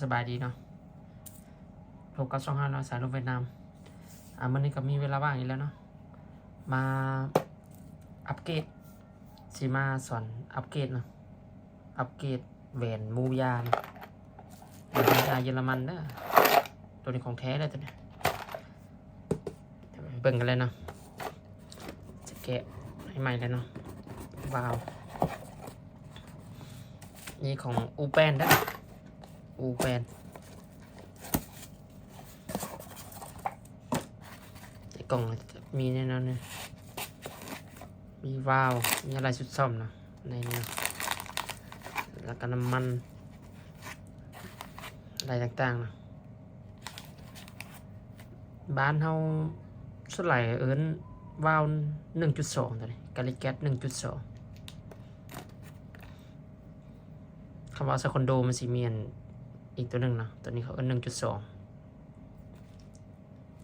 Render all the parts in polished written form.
สบายดีเนาะพบกับช่อง5เนาะสายลมเวียดนามวันนี้ก็มีเวลาว่างอีกแล้วเนาะมาอัปเกรดสิมาสอนอัปเกรดเนาะอัปเกรดแหวนมูยาเนาะแหวนมูยาเยอรมันเด้อตัวนี้ของแท้เลยตัวนี้เบิ่งกันเลยเนาะจะแกะให้ใหม่เลยเนาะว้าวนี่ของอูแปนเด้ออูแปนกล่องมีแน่นอนเลยมีวาล์วมีอะไรสุดซ่อมนะในนี้แล้วก็น้ำมันอะไรต่างๆนะบ้านเฮาสุดไหลเอิ้นวาล์ว 1.2 ตัวนี้กาลิแก๊ส 1.2 คำว่าสคอนโดมันสีเมียนอีกตัวหนึ่งนะตัวนี้เขาเอิ้น 1.2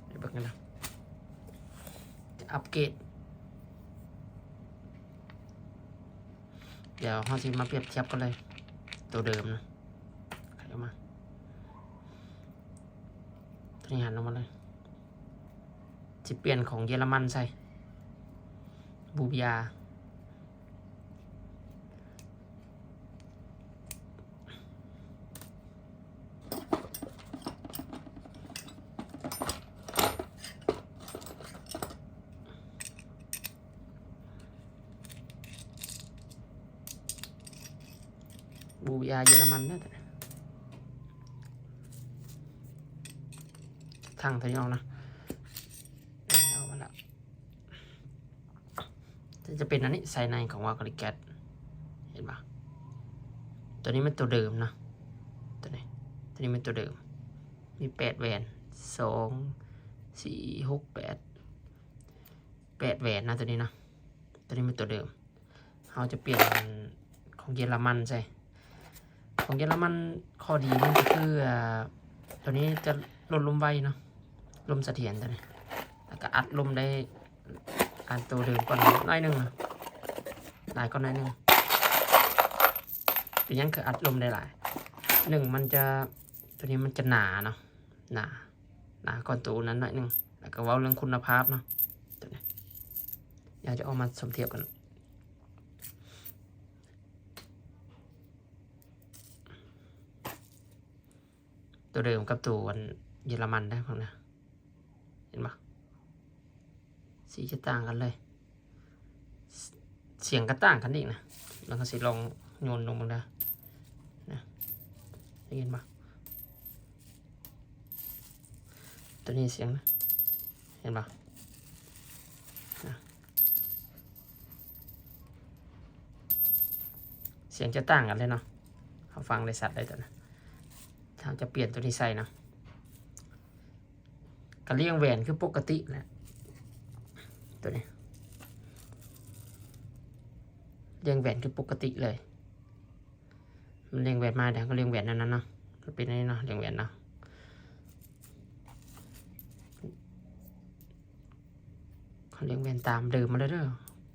เดี๋ยวเบิ่งกันนะอัปเกรดเดี๋ยวเราจะมาเปรียบเทียบกันเลยตัวเดิมนะใครเอามาตัวนี้หันออกมาเลยจะเปลี่ยนของเยอรมันใส่บูบยาบูบยาเยอรมันเนี่ยทางตัวนี้ออกนะเอามาละจะเป็นอันนี้ใส่ในของวาล์วกาลิแก๊สเห็นปะตัวนี้มันตัวเดิมนะตัวนี้มันตัวเดิมมี8 แหวน 2 4 6 8 แหวนนะตัวนี้นะตัวนี้เป็นตัวเดิมเราจะเปลี่ยนของเยอรมันใช่ของเยอรมันข้อดีมันก็คือตัวนี้จะลดลมไวเนาะลมเสถียรตัวนี้แล้วก็อัดลมได้อันตัวเดิมก่อนน้อยนึงนะหลายก็น้อยนึงเป็นยังคืออัดลมได้หลายมันจะตัวนี้มันจะหนาเนาะหนาก่อนตัวนั้นหน่อยนึงแล้วก็เว้าเรื่องคุณภาพเนาะตัวนี้อยากจะเอามาสมเทียบกันตัวเดิมกับตัวเยอรมันได้ของนะเห็นปะสีจะต่างกันเลยเสียงก็ต่างกันอีกนะแล้วก็สิลองโยนลงมาได้นะได้ยินปะตัวนี้เสียงนะเห็นปะนะเสียงจะต่างกันเลยเนาะเขาฟังได้สัตว์ได้ตัวนะถ้าจะเปลี่ยนตัวนี้ใส่นะกระเลี่ยงแหวนคือปกติแหละตัวนี้เลี่ยงแหวนคือปกติเลยมันเลี่ยงแหวนมาเดี๋ยวก็เลี่ยงแหวนนั้นเนาะเป็นนี่เนาะเลี่ยงแหวนเนาะเขาเลี่ยงแหวนตามเดิมมาเลยเด้อ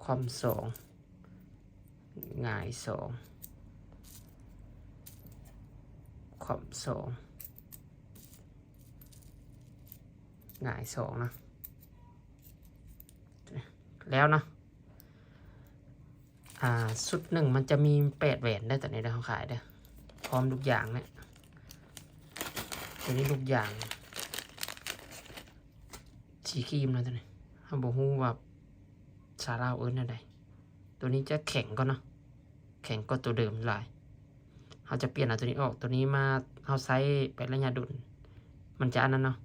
ความ2หงาย2ความ2หงาย2นะแล้วเนาะสุด1มันจะมี8 แหวนได้แต่ในเขาขายเด้อพร้อมทุกอย่างเนี่ยตัวนี้ทุกอย่างสีครีมนะตัวนี้เขาบอกว่าซาร่าเอิร์นอะไรตัวนี้จะแข็งก็เนาะแข็งก็ตัวเดิมหลายเขาจะเปลี่ยนตัวนี้ออกตัวนี้มาเขาใช้เป็นระยะดุลมันจะอันนั้นเนาะ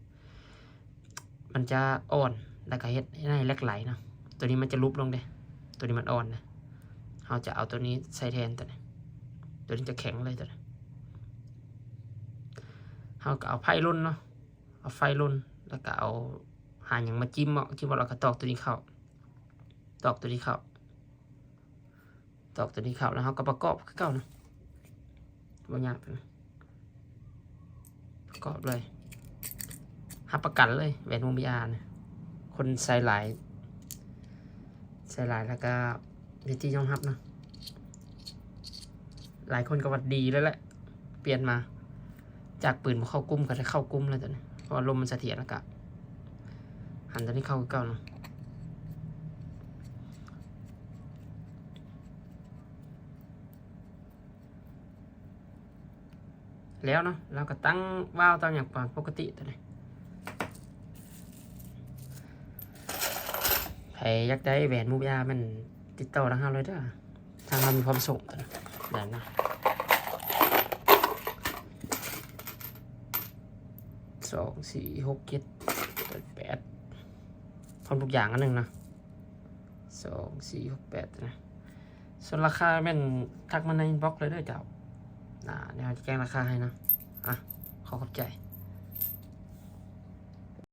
มันจะอ่อนแล้วก็เฮ็ดให้แลกไหลเนาะตัวนี้มันจะลุบลงเด้ตัวนี้มันอ่อนนะเราจะเอาตัวนี้ใส่แทนตัวนี้จะแข็งเลยตัวนี้เราก็เอาไฟรุ่นเนาะเอาไฟรุ่นแล้วก็เอาหาอย่างมาจิ้มว่าเราก็ตอกตัวนี้เข้าตอกตัวนี้เข้าแล้วเราก็ประกอบเข้านะบางอย่างประกอบเลยหับประกันเลยแหวนวงบิอาร์คนใส่หลายแล้วก็วิธียอมรับนะหลายคนก็วัดดีแล้วแหละเปลี่ยนมา จากปืนมาเข้ากุ้มก็จะเข้ากุ้มแล้วตัวนี้เพราะว่าลมมันเสถียรแล้วก็หันตัวนี้เข้าเก่าเนาะแล้วเนาะเราก็ตั้งวาล์วตามอย่างปกติตัวนี้ใครอยากได้แหวนมูบยามันติดต่อทางเราเลยเด้อทางเรามีความส่งตัวนี้ได้นะ2 4 6 7 8พร้อมทุกอย่างอันหนึ่งนะ2 4 6 8นะส่วนราคาแม่นทักมาในอินบ็อกซ์เลยเด้อเจ้าเดี๋ยวจะแจ้งราคาให้นะขอบใจ